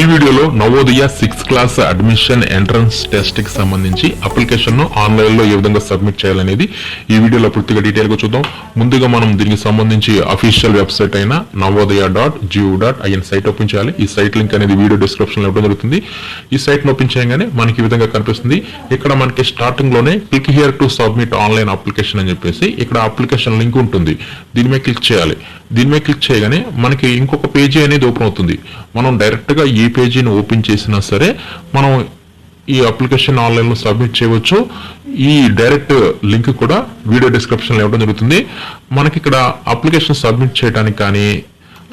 ఈ వీడియోలో Navodaya 6th class admission entrance test కి సంబంధించి అప్లికేషన్ ను ఆన్లైన్ లో ఏ విధంగా సబ్మిట్ చేయాలనేది ఈ వీడియోలో పూర్తిగా డీటెయిల్ గా చూద్దాం. ముందుగా మనం దీనికి సంబంధించి అఫీషియల్ వెబ్సైట్ అయిన navodaya.gov.in సైట్ ఓపెన్ చేయాలి. ఈ సైట్ లింక్ అనేది వీడియో డిస్క్రిప్షన్ లో ఇవ్వడం జరుగుతుంది. ఈ సైట్ ను ఓపెన్ చేయగానే మనకి ఈ విధంగా కనిపిస్తుంది. ఇక్కడ మనకి స్టార్టింగ్ లోనే click here to submit online application అని చెప్పేసి ఇక్కడ అప్లికేషన్ లింక్ ఉంటుంది. దీని మీద క్లిక్ చేయాలి. దీని మీద క్లిక్ చేయగానే మనకి ఇంకొక పేజీ అనేది ఓపెన్ అవుతుంది. మనం డైరెక్ట్ గా ఈ పేజీని ఓపెన్ చేసినా సరే మనం ఈ అప్లికేషన్ ఆన్లైన్ లో సబ్మిట్ చేయవచ్చు. ఈ డైరెక్ట్ లింక్ కూడా వీడియో డిస్క్రిప్షన్ లో ఇవ్వడం జరుగుతుంది. మనకి ఇక్కడ అప్లికేషన్ సబ్మిట్ చేయడానికి కానీ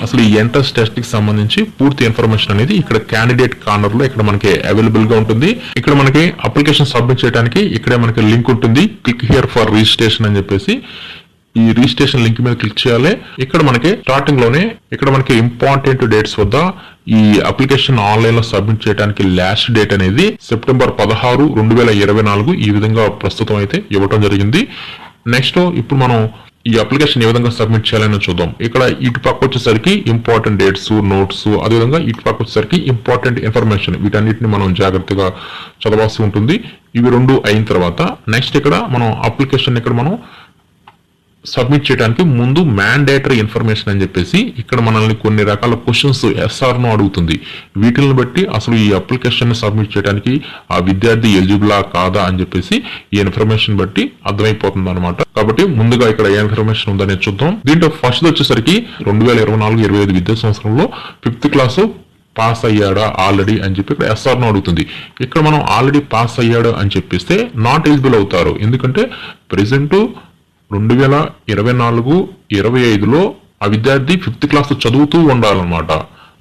అసలు ఈ ఎంట్రన్స్ టెస్ట్ కి సంబంధించి పూర్తి ఇన్ఫర్మేషన్ అనేది ఇక్కడ క్యాండిడేట్ కార్నర్ లో ఇక్కడ మనకి అవైలబుల్ గా ఉంటుంది. ఇక్కడ మనకి అప్లికేషన్ సబ్మిట్ చేయడానికి ఇక్కడే మనకి లింక్ ఉంటుంది. క్లిక్ హియర్ ఫర్ రిజిస్ట్రేషన్ అని చెప్పేసి ఈ రిజిస్ట్రేషన్ లింక్ మీద క్లిక్ చేయాలి. ఇక్కడ మనకి స్టార్టింగ్ లోనే ఇక్కడ మనకి ఇంపార్టెంట్ డేట్స్ వద్ద ఈ అప్లికేషన్ ఆన్లైన్ లో సబ్మిట్ చేయడానికి లాస్ట్ డేట్ అనేది సెప్టెంబర్ 16, 2024 ఈ విధంగా ప్రస్తుతం అయితే ఇవ్వడం జరిగింది. నెక్స్ట్ ఇప్పుడు మనం ఈ అప్లికేషన్ ఏ విధంగా సబ్మిట్ చేయాలని చూద్దాం. ఇక్కడ ఇటు పక్క వచ్చేసరికి ఇంపార్టెంట్ డేట్స్, నోట్స్, అదేవిధంగా ఇటు పక్క వచ్చేసరికి ఇంపార్టెంట్ ఇన్ఫర్మేషన్ వీటన్నిటిని మనం జాగ్రత్తగా చదవాల్సి ఉంటుంది. ఇవి రెండు అయిన తర్వాత నెక్స్ట్ ఇక్కడ మనం అప్లికేషన్ ఇక్కడ మనం సబ్మిట్ చేయడానికి ముందు మ్యాండేటరీ ఇన్ఫర్మేషన్ అని చెప్పేసి ఇక్కడ మనల్ని కొన్ని రకాల క్వశ్చన్స్ ఎస్ఆర్ ను అడుగుతుంది. వీటిని బట్టి అసలు ఈ అప్లికేషన్ సబ్మిట్ చేయడానికి ఆ విద్యార్థి ఎలిజిబులా కాదా అని చెప్పేసి ఈ ఇన్ఫర్మేషన్ బట్టి అర్థమైపోతుంది అనమాట. కాబట్టి ముందుగా ఇక్కడ ఏ ఇన్ఫర్మేషన్ ఉందనేది చూద్దాం. దీంట్లో ఫస్ట్ వచ్చేసరికి 2024-25 విద్యా సంవత్సరంలో 5th క్లాసు పాస్ అయ్యాడా ఆల్రెడీ అని చెప్పి ఇక్కడ ఎస్ఆర్ ను అడుగుతుంది. ఇక్కడ మనం ఆల్రెడీ పాస్ అయ్యాడు అని చెప్పిస్తే నాట్ ఎలిజిబుల్ అవుతారు. ఎందుకంటే ప్రెసెంట్ 2024-25లో ఆ విద్యార్థి 5th క్లాస్ చదువుతూ ఉండాలన్నమాట.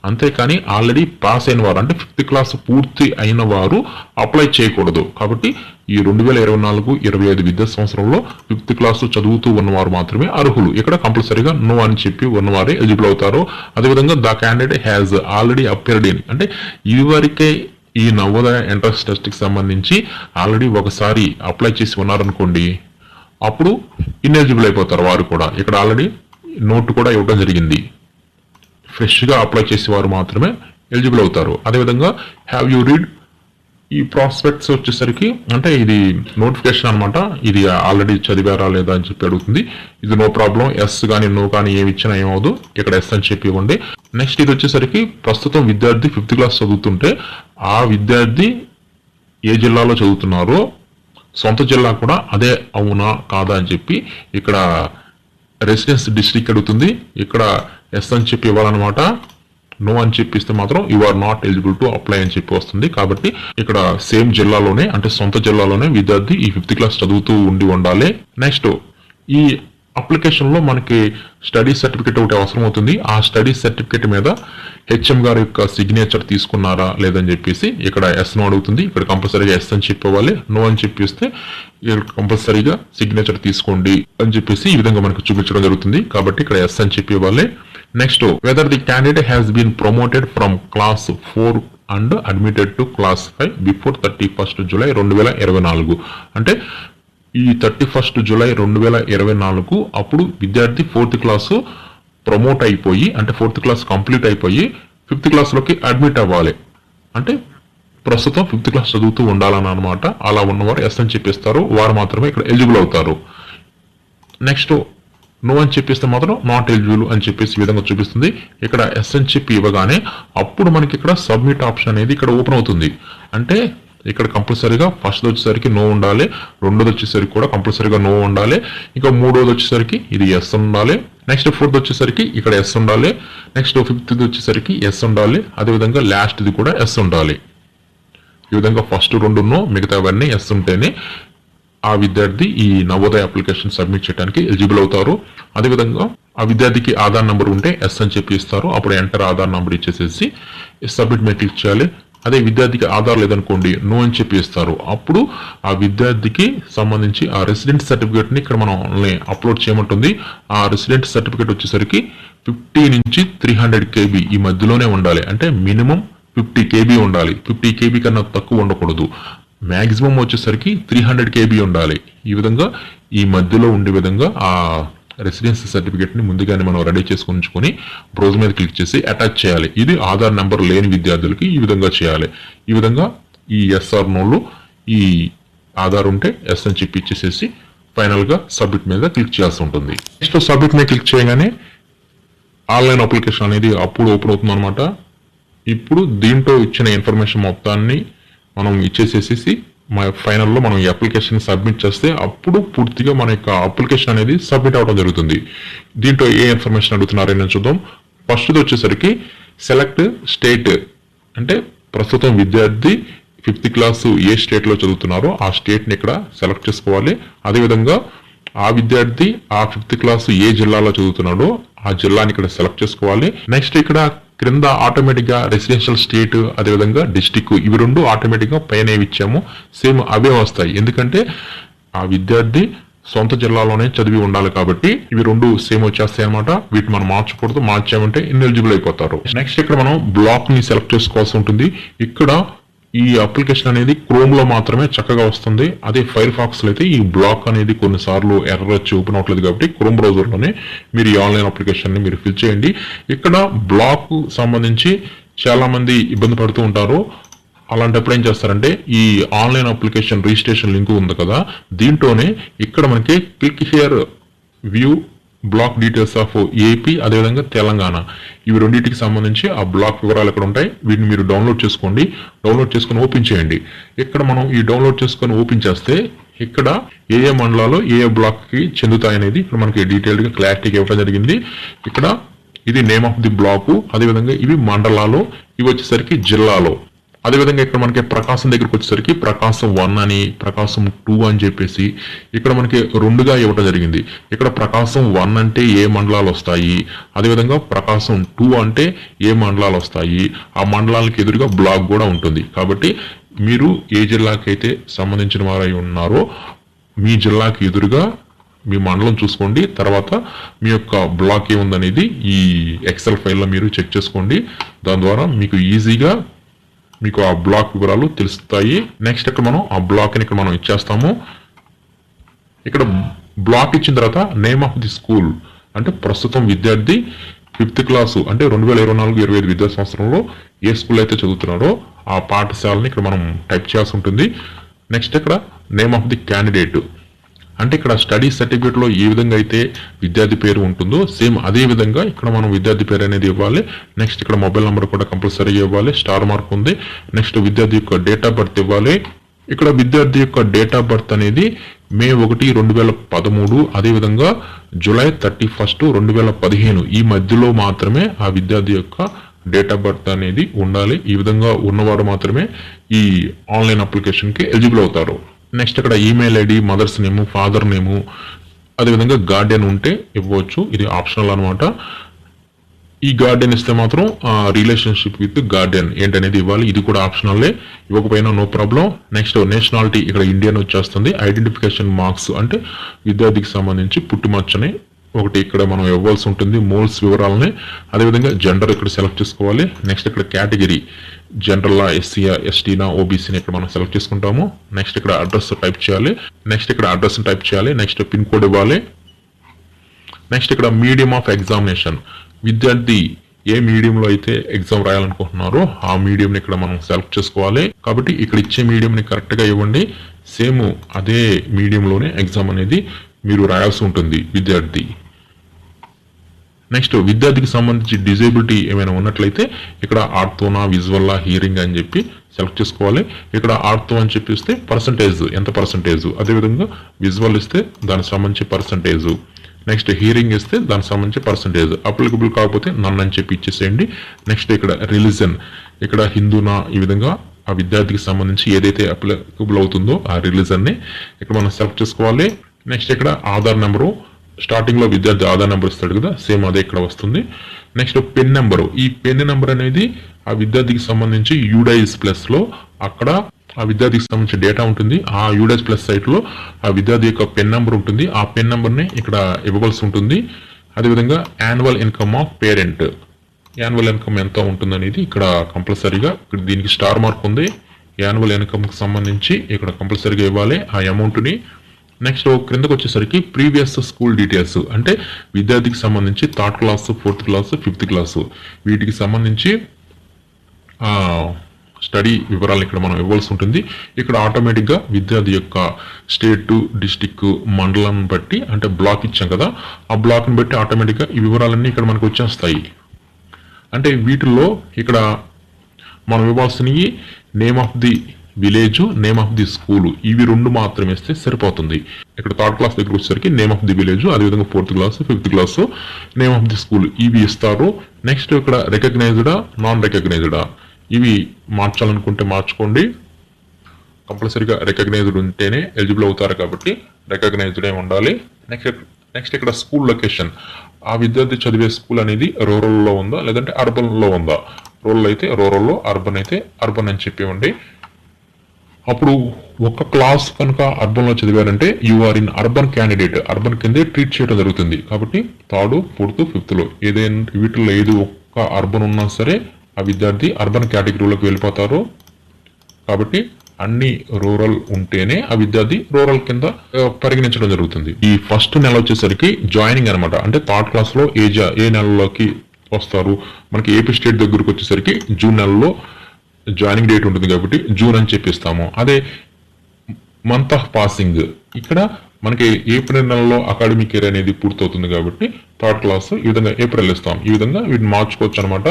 అంతేకాని ఆల్రెడీ పాస్ అయిన వారు అంటే 5th క్లాస్ పూర్తి అయిన వారు అప్లై చేయకూడదు. కాబట్టి ఈ 2024-25 విద్యా సంవత్సరంలో 5th క్లాస్ చదువుతూ ఉన్నవారు మాత్రమే అర్హులు. ఇక్కడ కంపల్సరీగా నో అని చెప్పి ఉన్నవారే ఎలిజిబుల్ అవుతారు. అదేవిధంగా the candidate has already appeared in అంటే ఇదివరకే ఈ నవోదయ ఎంట్రన్స్ టెస్ట్ కి సంబంధించి ఆల్రెడీ ఒకసారి అప్లై చేసి ఉన్నారనుకోండి, అప్పుడు ఇన్ఎలిజిబుల్ అయిపోతారు వారు కూడా. ఇక్కడ ఆల్రెడీ నోట్ కూడా ఇవ్వడం జరిగింది. ఫ్రెష్ గా అప్లై చేసే వారు మాత్రమే ఎలిజిబుల్ అవుతారు. అదేవిధంగా హ్యావ్ యూ రీడ్ ఈ ప్రాస్పెక్ట్స్ వచ్చేసరికి అంటే ఇది నోటిఫికేషన్ అనమాట. ఇది ఆల్రెడీ చదివారా లేదా అని చెప్పి అడుగుతుంది. ఇది నో ప్రాబ్లం, ఎస్ కానీ నో కానీ ఏమి ఇచ్చినా ఏమవుదు. ఇక్కడ ఎస్ అని చెప్పి ఇవ్వండి. నెక్స్ట్ ఇది వచ్చేసరికి ప్రస్తుతం విద్యార్థి 5th క్లాస్ చదువుతుంటే ఆ విద్యార్థి ఏ జిల్లాలో చదువుతున్నారో సొంత జిల్లా కూడా అదే అవునా కాదా అని చెప్పి ఇక్కడ రెసిడెన్స్ డిస్ట్రిక్ట్ అడుగుతుంది. ఇక్కడ ఎస్ అని చెప్పి ఇవ్వాలన్నమాట. నో అని చెప్పిస్తే మాత్రం you are not eligible to apply అని చెప్పి వస్తుంది. కాబట్టి ఇక్కడ సేమ్ జిల్లాలోనే అంటే సొంత జిల్లాలోనే విద్యార్థి ఈ 5th క్లాస్ చదువుతూ ఉండాలి. నెక్స్ట్ ఈ అప్లికేషన్ లో మనకి స్టడీ సర్టిఫికేట్ ఒకటి అవసరం అవుతుంది. ఆ స్టడీ సర్టిఫికేట్ మీద హెచ్ఎం గారి యొక్క సిగ్నేచర్ తీసుకున్నారా లేదని చెప్పేసి ఇక్కడ ఎస్ ను అడుగుతుంది. ఇక్కడ కంపల్సరీగా ఎస్ అని చెప్పవాలి. నో అని చెప్పిస్తే కంపల్సరీగా సిగ్నేచర్ తీసుకోండి అని చెప్పేసి ఈ విధంగా మనకు చూపించడం జరుగుతుంది. కాబట్టి ఇక్కడ ఎస్ అని చెప్పి ఇవ్వాలి. Next whether the candidate has been promoted from class 4 and admitted to class 5 before 31st July 2024 అంటే ఈ 31st July 2024 అప్పుడు విద్యార్థి 4th క్లాసు ప్రమోట్ అయిపోయి అంటే 4th క్లాస్ కంప్లీట్ అయిపోయి 5th క్లాస్ లోకి అడ్మిట్ అవ్వాలి. అంటే ప్రస్తుతం 5th క్లాస్ చదువుతూ ఉండాలని అనమాట. అలా ఉన్నవారు ఎస్ అని చెప్పిస్తారు. వారు మాత్రమే ఇక్కడ ఎలిజిబుల్ అవుతారు. నెక్స్ట్ నో అని చెప్పిస్తే మాత్రం నాట్ ఎలిజిబుల్ అని చెప్పేసి ఈ విధంగా చూపిస్తుంది. ఇక్కడ ఎస్ అని చెప్పి ఇవ్వగానే అప్పుడు మనకి ఇక్కడ సబ్మిట్ ఆప్షన్ అనేది ఇక్కడ ఓపెన్ అవుతుంది. అంటే ఇక్కడ కంపల్సరీగా ఫస్ట్ వచ్చేసరికి నో ఉండాలి, రెండోది వచ్చేసరికి కూడా కంపల్సరీగా నో ఉండాలి, ఇంకా మూడోది వచ్చేసరికి ఇది ఎస్ ఉండాలి, నెక్స్ట్ 4th వచ్చేసరికి ఇక్కడ ఎస్ ఉండాలి, నెక్స్ట్ 5th వచ్చేసరికి ఎస్ ఉండాలి, అదేవిధంగా లాస్ట్ది కూడా ఎస్ ఉండాలి. ఈ విధంగా ఫస్ట్ 2 నో, మిగతావన్నీ ఎస్ ఉంటేనే ఆ విద్యార్థి ఈ నవోదయ అప్లికేషన్ సబ్మిట్ చేయడానికి ఎలిజిబుల్ అవుతారు. అదేవిధంగా ఆ విద్యార్థికి ఆధార్ నంబర్ ఉంటే ఎస్ అని చెప్పి ఇస్తారు. అప్పుడు ఎంటర్ ఆధార్ నంబర్ ఇచ్చేసేసి సబ్మిట్ మీద క్లిక్ చేయాలి. అదే విద్యార్థికి ఆధార్ లేదనుకోండి నో అని చెప్పి ఇస్తారు. అప్పుడు ఆ విద్యార్థికి సంబంధించి ఆ రెసిడెంట్ సర్టిఫికేట్ ని ఇక్కడ మనం అప్లోడ్ చేయమంటుంది. ఆ రెసిడెంట్ సర్టిఫికేట్ వచ్చేసరికి 50 నుంచి 300 KB ఈ మధ్యలోనే ఉండాలి. అంటే మినిమం 50 KB ఉండాలి. 50 KB కన్నా తక్కువ ఉండకూడదు. మాక్సిమం వచ్చేసరికి 300 KB ఉండాలి. ఈ విధంగా ఈ మధ్యలో ఉండే విధంగా ఆ రెసిడెన్సీ సర్టిఫికేట్ని ముందుగానే మనం రెడీ చేసుకుని ఉంచుకొని బ్రౌజర్ మీద క్లిక్ చేసి అటాచ్ చేయాలి. ఇది ఆధార్ నెంబర్ లేని విద్యార్థులకి ఈ విధంగా చేయాలి. ఈ విధంగా ఈ ఎస్ఆర్ నోళ్ళు ఈ ఆధార్ ఉంటే ఎస్ అని చెప్పి ఇచ్చేసేసి ఫైనల్గా సబ్మిట్ మీద క్లిక్ చేయాల్సి ఉంటుంది. నెక్స్ట్ సబ్మిట్ మీద క్లిక్ చేయగానే ఆన్లైన్ అప్లికేషన్ అనేది అప్పుడు ఓపెన్ అవుతుంది అనమాట. ఇప్పుడు దీంట్లో ఇచ్చిన ఇన్ఫర్మేషన్ మొత్తాన్ని మనం ఇచ్చేసేసి ఫైనల్లో మనం ఈ అప్లికేషన్ సబ్మిట్ చేస్తే అప్పుడు పూర్తిగా మన యొక్క అప్లికేషన్ అనేది సబ్మిట్ అవ్వడం జరుగుతుంది. దీంట్లో ఏ ఇన్ఫర్మేషన్ అడుగుతున్నారని చూద్దాం. ఫస్ట్ వచ్చేసరికి సెలెక్ట్ స్టేట్ అంటే ప్రస్తుతం విద్యార్థి 5th క్లాసు ఏ స్టేట్లో చదువుతున్నారో ఆ స్టేట్ని ఇక్కడ సెలెక్ట్ చేసుకోవాలి. అదేవిధంగా ఆ విద్యార్థి ఆ 5th క్లాసు ఏ జిల్లాలో చదువుతున్నాడో ఆ జిల్లాని ఇక్కడ సెలెక్ట్ చేసుకోవాలి. నెక్స్ట్ ఇక్కడ క్రింద ఆటోమేటిక్ గా రెసిడెన్షియల్ స్టేట్ అదేవిధంగా డిస్టిక్ ఇవి రెండు ఆటోమేటిక్ గా పైన ఇచ్చాము, సేమ్ అవే వస్తాయి. ఎందుకంటే ఆ విద్యార్థి సొంత జిల్లాలోనే చదివి ఉండాలి కాబట్టి ఇవి రెండు సేమ్ వచ్చేస్తాయి అనమాట. వీటిని మనం మార్చకూడదు, మార్చామంటే ఇన్ఎలిజిబుల్ అయిపోతారు. నెక్స్ట్ ఇక్కడ మనం బ్లాక్ ని సెలెక్ట్ చేసుకోవాల్సి ఉంటుంది. ఇక్కడ ఈ అప్లికేషన్ అనేది క్రోమ్ లో మాత్రమే చక్కగా వస్తుంది. అదే ఫైర్ ఫాక్స్ లో అయితే ఈ బ్లాక్ అనేది కొన్నిసార్లు ఎర్రర్ వచ్చి ఓపెన్ అవట్లేదు కాబట్టి క్రోమ్ బ్రౌజర్ లోనే మీరు ఈ ఆన్లైన్ అప్లికేషన్ ని మీరు ఫిల్ చేయండి. ఇక్కడ బ్లాక్ సంబంధించి చాలా మంది ఇబ్బంది పడుతూ ఉంటారు. అలాంటప్పుడు ఏం చేస్తారంటే ఈ ఆన్లైన్ అప్లికేషన్ రిజిస్ట్రేషన్ లింక్ ఉంది కదా, దీంట్లోనే ఇక్కడ మనకి click here view block details of AP అదేవిధంగా తెలంగాణ ఇవి రెండింటికి సంబంధించి ఆ బ్లాక్ వివరాలు ఇక్కడ ఉంటాయి. వీటిని మీరు డౌన్లోడ్ చేసుకోండి. డౌన్లోడ్ చేసుకొని ఓపెన్ చేయండి. ఇక్కడ మనం ఈ డౌన్లోడ్ చేసుకొని ఓపెన్ చేస్తే ఇక్కడ ఏ ఏ మండలాలు ఏ ఏ బ్లాక్ కి చెందుతాయనేది ఇక్కడ మనకి డీటెయిల్డ్ గా క్లారిటీగా ఇవ్వడం జరిగింది. ఇక్కడ ఇది నేమ్ ఆఫ్ ది బ్లాక్, అదేవిధంగా ఇవి మండలాలు, ఇవి వచ్చేసరికి జిల్లాలో. అదేవిధంగా ఇక్కడ మనకి ప్రకాశం దగ్గరకు వచ్చేసరికి ప్రకాశం 1 అని ప్రకాశం 2 అని చెప్పేసి ఇక్కడ మనకి రెండుగా ఇవ్వడం జరిగింది. ఇక్కడ ప్రకాశం 1 అంటే ఏ మండలాలు వస్తాయి, అదేవిధంగా ప్రకాశం 2 అంటే ఏ మండలాలు వస్తాయి, ఆ మండలాలకు ఎదురుగా బ్లాక్ కూడా ఉంటుంది. కాబట్టి మీరు ఏ జిల్లాకి అయితే సంబంధించిన వారై ఉన్నారో మీ జిల్లాకి ఎదురుగా మీ మండలం చూసుకోండి. తర్వాత మీ యొక్క బ్లాక్ ఏముందనేది ఈ ఎక్సెల్ ఫైల్లో మీరు చెక్ చేసుకోండి. దాని ద్వారా మీకు ఈజీగా మీకు ఆ బ్లాక్ వివరాలు తెలుస్తాయి. నెక్స్ట్ ఇక్కడ మనం ఆ బ్లాక్ ని ఇక్కడ మనం ఇచ్చేస్తాము. ఇక్కడ బ్లాక్ ఇచ్చిన తర్వాత నేమ్ ఆఫ్ ది స్కూల్ అంటే ప్రస్తుతం విద్యార్థి 5th క్లాసు అంటే 2024-25 విద్యా సంవత్సరంలో ఏ స్కూల్ అయితే చదువుతున్నారో ఆ పాఠశాలని ఇక్కడ మనం టైప్ చేయాల్సి ఉంటుంది. నెక్స్ట్ ఇక్కడ నేమ్ ఆఫ్ ది క్యాండిడేట్ అంటే ఇక్కడ స్టడీ సర్టిఫికేట్ లో ఏ విధంగా అయితే విద్యార్థి పేరు ఉంటుందో సేమ్ అదే విధంగా ఇక్కడ మనం విద్యార్థి పేరు అనేది ఇవ్వాలి. నెక్స్ట్ ఇక్కడ మొబైల్ నెంబర్ కూడా కంపల్సరీగా ఇవ్వాలి, స్టార్ మార్క్ ఉంది. నెక్స్ట్ విద్యార్థి యొక్క డేట్ ఆఫ్ బర్త్ ఇవ్వాలి. ఇక్కడ విద్యార్థి యొక్క డేట్ ఆఫ్ బర్త్ అనేది May 1, 2013 అదేవిధంగా July 31, 2015 ఈ మధ్యలో మాత్రమే ఆ విద్యార్థి యొక్క డేట్ ఆఫ్ బర్త్ అనేది ఉండాలి. ఈ విధంగా ఉన్నవారు మాత్రమే ఈ ఆన్లైన్ అప్లికేషన్ కి ఎలిజిబుల్ అవుతారు. నెక్స్ట్ ఇక్కడ ఈమెయిల్ ఐడి, మదర్స్ నేము, ఫాదర్ నేము అదేవిధంగా గార్డియన్ ఉంటే ఇవ్వచ్చు. ఇది ఆప్షనల్ అనమాట. ఈ గార్డియన్ ఇస్తే మాత్రం రిలేషన్షిప్ విత్ గార్డియన్ ఏంటనేది ఇవ్వాలి. ఇది కూడా ఆప్షనల్లే, ఇవ్వకపోయినా నో ప్రాబ్లం. నెక్స్ట్ నేషనాలిటీ ఇక్కడ ఇండియన్ వచ్చేస్తుంది. ఐడెంటిఫికేషన్ మార్క్స్ అంటే విద్యార్థికి సంబంధించి పుట్టుమచ్చని ఒకటి ఇక్కడ మనం ఇవ్వాల్సి ఉంటుంది, మోల్స్ వివరాలని. అదేవిధంగా జెండర్ ఇక్కడ సెలెక్ట్ చేసుకోవాలి. నెక్స్ట్ ఇక్కడ కేటగిరీ జనరల్ ఎస్సీయా ఎస్టీనా ఓబీసీని ఇక్కడ మనం సెలెక్ట్ చేసుకుంటాము. నెక్స్ట్ ఇక్కడ అడ్రస్ టైప్ చేయాలి. నెక్స్ట్ ఇక్కడ అడ్రస్ టైప్ చేయాలి. నెక్స్ట్ పిన్ కోడ్ ఇవ్వాలి. నెక్స్ట్ ఇక్కడ మీడియం ఆఫ్ ఎగ్జామినేషన్ విద్యార్థి ఏ మీడియంలో అయితే ఎగ్జామ్ రాయాలనుకుంటున్నారో ఆ మీడియం ని ఇక్కడ మనం సెలెక్ట్ చేసుకోవాలి. కాబట్టి ఇక్కడ ఇచ్చే మీడియం ని కరెక్ట్ గా ఇవ్వండి. సేమ్ అదే మీడియంలోనే ఎగ్జామ్ అనేది మీరు రాయాల్సి ఉంటుంది విద్యార్థి. నెక్స్ట్ విద్యార్థికి సంబంధించి డిజేబిలిటీ ఏమైనా ఉన్నట్లయితే ఇక్కడ ఆర్థోనా, విజువల్లా, హియరింగ్ అని చెప్పి సెలెక్ట్ చేసుకోవాలి. ఇక్కడ ఆర్థో అని చెప్పిస్తే పర్సంటేజ్ ఎంత పర్సంటేజ్, అదేవిధంగా విజువల్ ఇస్తే దానికి సంబంధించి పర్సంటేజ్, నెక్స్ట్ హియరింగ్ ఇస్తే దానికి సంబంధించి పర్సంటేజ్, అప్లికబుల్ కాకపోతే నన్ను అని చెప్పి ఇచ్చేసేయండి. నెక్స్ట్ ఇక్కడ రిలీజన్ ఇక్కడ హిందూనా ఈ విధంగా ఆ విద్యార్థికి సంబంధించి ఏదైతే అప్లికబుల్ అవుతుందో ఆ రిలీజన్ ని ఇక్కడ మనం సెలెక్ట్ చేసుకోవాలి. నెక్స్ట్ ఇక్కడ ఆధార్ నెంబరు స్టార్టింగ్ లో విద్యార్థి ఆధార్ నెంబర్ ఇస్తాడు కదా, సేమ్ అదే ఇక్కడ వస్తుంది. నెక్స్ట్ పెన్ నెంబరు, ఈ పెన్ నెంబర్ అనేది ఆ విద్యార్థికి సంబంధించి యూడైస్ ప్లస్ లో అక్కడ ఆ విద్యార్థికి సంబంధించిన డేటా ఉంటుంది. ఆ యూడైస్ ప్లస్ సైట్ లో ఆ విద్యార్థి యొక్క పెన్ నెంబర్ ఉంటుంది. ఆ పెన్ నెంబర్ ని ఇక్కడ ఇవ్వవలసి ఉంటుంది. అదేవిధంగా annual income of parent, annual income ఎంత ఉంటుంది అనేది ఇక్కడ కంపల్సరీగా దీనికి స్టార్ మార్క్ ఉంది. యాన్యువల్ ఇన్కమ్ కి సంబంధించి ఇక్కడ కంపల్సరీగా ఇవ్వాలి ఆ అమౌంట్ ని. నెక్స్ట్ క్రిందకు వచ్చేసరికి ప్రీవియస్ స్కూల్ డీటెయిల్స్, అంటే విద్యార్థికి సంబంధించి 3rd class, 4th class, 5th class వీటికి సంబంధించి స్టడీ వివరాలు ఇక్కడ మనం ఇవ్వాల్సి ఉంటుంది. ఇక్కడ ఆటోమేటిక్గా విద్యార్థి యొక్క స్టేట్, డిస్టిక్, మండలం బట్టి, అంటే బ్లాక్ ఇచ్చాం కదా, ఆ బ్లాక్ని బట్టి ఆటోమేటిక్గా ఈ వివరాలన్నీ ఇక్కడ మనకు వచ్చేస్తాయి. అంటే వీటిల్లో ఇక్కడ మనం ఇవ్వాల్సినవి name of the village, name of the school, ఇవి 2 మాత్రమే ఇస్తే సరిపోతుంది. ఇక్కడ 3rd క్లాస్ దగ్గర వచ్చేసరికి నేమ్ ఆఫ్ ది విలేజ్, అదేవిధంగా 4th class, 5th class name of the school ఇవి ఇస్తారు. నెక్స్ట్ ఇక్కడ రికగ్నైజ్డా, నాన్ రికగ్నైజ్డా ఇవి మార్చాలనుకుంటే మార్చుకోండి. కంపల్సరీగా రికగ్నైజ్డ్ ఉంటేనే ఎలిజిబుల్ అవుతారు కాబట్టి రికగ్నైజ్డే ఉండాలి. నెక్స్ట్ ఇక్కడ స్కూల్ లొకేషన్, ఆ విద్యార్థి చదివే స్కూల్ అనేది రూరల్లో ఉందా లేదంటే అర్బన్లో ఉందా, రూరల్ అయితే రూరల్లో, అర్బన్ అయితే అర్బన్ అని చెప్పేవండి. అప్పుడు ఒక క్లాస్ కనుక అర్బన్లో చదివారంటే you are in urban candidate, urban కిందే ట్రీట్ చేయడం జరుగుతుంది. కాబట్టి 3rd, 4th, 5thలో ఏదైనా వీటిల్లో ఏది ఒక్క అర్బన్ ఉన్నా సరే ఆ విద్యార్థి అర్బన్ కేటగిరీలోకి వెళ్ళిపోతారు. కాబట్టి అన్ని రూరల్ ఉంటేనే ఆ విద్యార్థి రూరల్ కింద పరిగణించడం జరుగుతుంది. ఈ ఫస్ట్ నెల వచ్చేసరికి జాయినింగ్ అనమాట, అంటే 3rd క్లాస్లో ఏ నెలలోకి వస్తారు, మనకి ఏపీ స్టేట్ దగ్గరకు వచ్చేసరికి జూన్ నెలలో జాయినింగ్ డేట్ ఉంటుంది కాబట్టి జూన్ అని చెప్పిస్తాము. అదే మంత్ ఆఫ్ పాసింగ్ ఇక్కడ మనకి ఏప్రిల్ నెలలో అకాడమిక్ ఇయర్ అనేది పూర్తవుతుంది కాబట్టి 3rd క్లాస్ ఈ విధంగా ఏప్రిల్ ఇస్తాం. ఈ విధంగా వీటిని మార్చుకోవచ్చు అనమాట.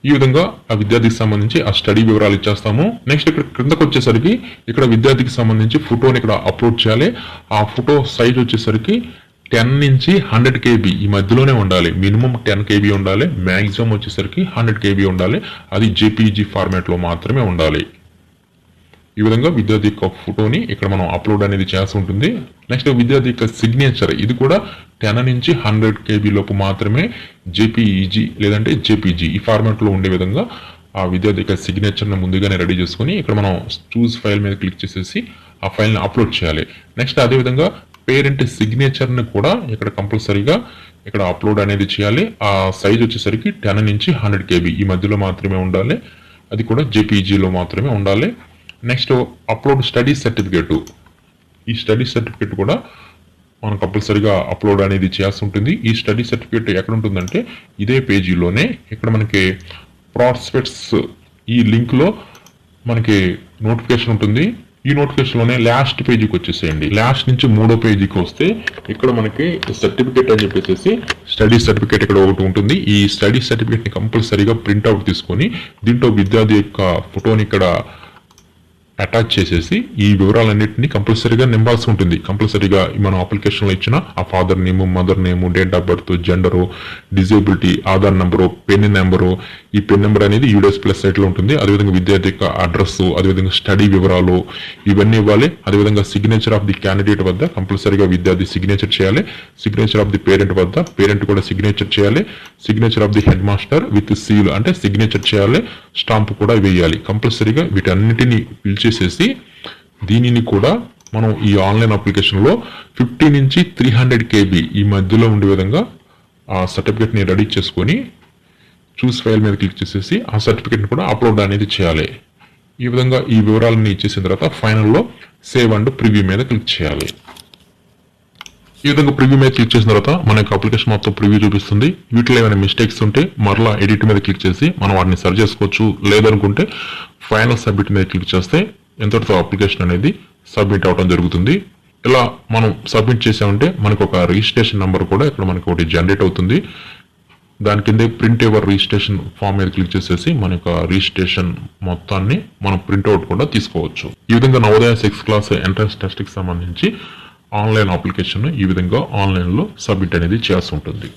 ఈ విధంగా ఆ విద్యార్థికి సంబంధించి ఆ స్టడీ వివరాలు ఇచ్చేస్తాము. నెక్స్ట్ ఇక్కడ క్రిందకు వచ్చేసరికి ఇక్కడ విద్యార్థికి సంబంధించి ఫోటోని ఇక్కడ అప్లోడ్ చేయాలి. ఆ ఫోటో సైజ్ వచ్చేసరికి 10 నుంచి 100 KB ఈ మధ్యలోనే ఉండాలి. మినిమం 10 KB ఉండాలి, మ్యాక్సిమం వచ్చేసరికి 100 KB ఉండాలి. అది జేపీజీ ఫార్మాట్లో మాత్రమే ఉండాలి. ఈ విధంగా విద్యార్థి యొక్క ఫోటోని ఇక్కడ మనం అప్లోడ్ అనేది చేయాల్సి ఉంటుంది. నెక్స్ట్ విద్యార్థి యొక్క సిగ్నేచర్, ఇది కూడా 10 నుంచి 100 KB లోపు మాత్రమే జేపీఈజీ లేదంటే జేపీజీ ఈ ఫార్మాట్లో ఉండే విధంగా ఆ విద్యార్థి యొక్క సిగ్నేచర్ని ముందుగానే రెడీ చేసుకుని ఇక్కడ మనం చూస్ ఫైల్ మీద క్లిక్ చేసేసి ఆ ఫైల్ని అప్లోడ్ చేయాలి. నెక్స్ట్ అదేవిధంగా పేరెంట్ సిగ్నేచర్ని కూడా ఇక్కడ కంపల్సరీగా ఇక్కడ అప్లోడ్ అనేది చేయాలి. ఆ సైజ్ వచ్చేసరికి 10 నుంచి 100 KB ఈ మధ్యలో మాత్రమే ఉండాలి. అది కూడా జేపీజీలో మాత్రమే ఉండాలి. నెక్స్ట్ అప్లోడ్ స్టడీ సర్టిఫికేట్, ఈ స్టడీ సర్టిఫికేట్ కూడా మనం కంపల్సరీగా అప్లోడ్ అనేది చేయాల్సి ఉంటుంది. ఈ స్టడీ సర్టిఫికేట్ ఎక్కడ ఉంటుందంటే ఇదే పేజీలోనే ఇక్కడ మనకి ప్రాస్పెక్ట్స్ ఈ లింక్లో మనకి నోటిఫికేషన్ ఉంటుంది. ఈ నోటిఫికేషన్లోనే లాస్ట్ పేజీకి వచ్చేసేయండి. లాస్ట్ నుంచి 3వ పేజీకి వస్తే ఇక్కడ మనకి సర్టిఫికేట్ అని చెప్పేసి స్టడీ సర్టిఫికేట్ ఇక్కడ ఒకటి ఉంటుంది. ఈ స్టడీ సర్టిఫికేట్ని కంపల్సరీగా ప్రింట్అవుట్ తీసుకొని దీంట్లో విద్యార్థి యొక్క ఫోటోని ఇక్కడ అటాచ్ చేసేసి ఈ వివరాలన్నింటినీ కంపల్సరీగా నింపాల్సి ఉంటుంది. కంపల్సరీగా మనం అప్లికేషన్లో ఇచ్చిన ఆ father name, mother name, date of birth, gender, disability, Aadhaar number, pen number, ఈ పెన్ నెంబర్ అనేది యూడిఎస్ ప్లస్ సైట్లో ఉంటుంది. అదేవిధంగా విద్యార్థి యొక్క అడ్రస్, అదేవిధంగా స్టడీ వివరాలు ఇవన్నీ ఇవ్వాలి. అదేవిధంగా సిగ్నేచర్ ఆఫ్ ది క్యాండిడేట్ వద్ద కంపల్సరీగా విద్యార్థి సిగ్నేచర్ చేయాలి. సిగ్నేచర్ ఆఫ్ ది పేరెంట్ వద్ద పేరెంట్ కూడా సిగ్నేచర్ చేయాలి. Signature of the head master with seal అంటే సిగ్నేచర్ చేయాలి. స్టాంప్ కూడా వేయాలి. కంపల్సరీగా వీటన్నిటిని ఫిల్ చేసేసి దీనిని కూడా మనం ఈ ఆన్లైన్ అప్లికేషన్లో 50 నుంచి 300 KB ఈ మధ్యలో ఉండే విధంగా ఆ సర్టిఫికేట్ని రెడీ చేసుకొని చూస్ ఫైల్ మీద క్లిక్ చేసేసి ఆ సర్టిఫికేట్ని కూడా అప్లోడ్ అనేది చేయాలి. ఈ విధంగా ఈ వివరాలన్నీ ఇచ్చేసిన తర్వాత ఫైనల్లో సేవ్ అండ్ ప్రివ్యూ మీద క్లిక్ చేయాలి. ఈ విధంగా ప్రివ్యూ మీద క్లిక్ చేసిన తర్వాత మన యొక్క అప్లికేషన్ మొత్తం ప్రివ్యూ చూపిస్తుంది. వీటిలో ఏమైనా మిస్టేక్స్ ఉంటే మరలా ఎడిట్ మీద క్లిక్ చేసి మనం వాటిని సరి చేసుకోవచ్చు. లేదనుకుంటే ఫైనల్ సబ్మిట్ మీద క్లిక్ చేస్తే ఎంతటితో అప్లికేషన్ అనేది సబ్మిట్ అవడం జరుగుతుంది. ఇలా మనం సబ్మిట్ చేసామంటే మనకు ఒక రిజిస్ట్రేషన్ నెంబర్ కూడా ఇక్కడ మనకు ఒకటి జనరేట్ అవుతుంది. దాని కిందే ప్రింట్ ఎవర్ రిజిస్ట్రేషన్ ఫామ్ మీద క్లిక్ చేసేసి మన యొక్క రిజిస్ట్రేషన్ మొత్తాన్ని మనం ప్రింట్అవుట్ కూడా తీసుకోవచ్చు. ఈ విధంగా Navodaya 6th class entrance test కి సంబంధించి ఆన్లైన్ అప్లికేషన్ ఈ విధంగా ఆన్లైన్లో సబ్మిట్ అనేది చేయాల్సి ఉంటుంది.